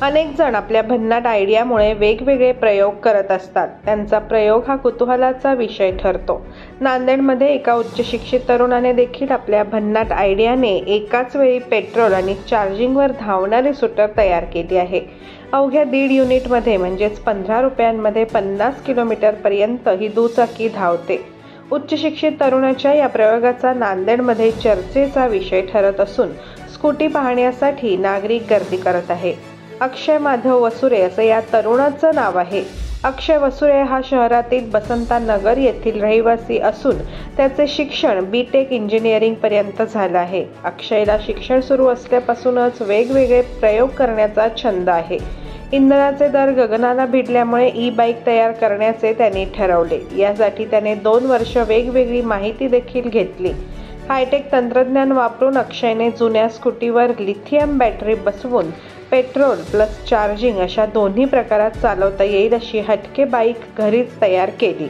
अनेक जण आपल्या भन्नाट आयडियामुळे वेगवेगळे प्रयोग करत असतात. त्यांचा प्रयोग हा कुतूहलाचा विषय ठरतो. नांदेडमध्ये एका उच्च शिक्षित तरुणाने देखील आपल्या भन्नाट आयडियाने एकाच वेळी पेट्रोल आणि चार्जिंगवर धावणारी स्कूटर तयार केली आहे. अवघ्या 1.5 युनिटमध्ये म्हणजेच 15 रुपयांमध्ये 50 किलोमीटरपर्यंत ही दुचाकी धावते. उच्च शिक्षित तरुणाच्या या प्रयोगाचा नांदेडमध्ये चर्चेचा विषय ठरत असून स्कूटी पाहण्यासाठी नागरिक गर्दी करत आहे. अक्षय माधव वसुरे असं या तरुणाचं नाव आहे. अक्षय वसुरे हा शहरातील बसंता नगर येथील रहिवासी असून त्याचे शिक्षण B.Tech इंजिनिअरिंग पर्यंत झालं आहे. अक्षयला शिक्षण सुरू असल्यापासूनच वेगवेगळे प्रयोग करण्याचा छंद आहे. इंधनाचे दर गगनाला भिडल्यामुळे ई-बाईक तयार करण्याचे त्याने ठरवले. यासाठी त्याने 2 वर्ष वेगवेगळी माहिती देखील घेतली. हायटेक तंत्रज्ञान वापरून अक्षयने जुन्या स्कूटीवर लिथियम बॅटरी बसवून पेट्रोल प्लस चार्जिंग अशा दोन्ही प्रकारात चालवता येईल अशी हटके बाईक घरीच तयार केली.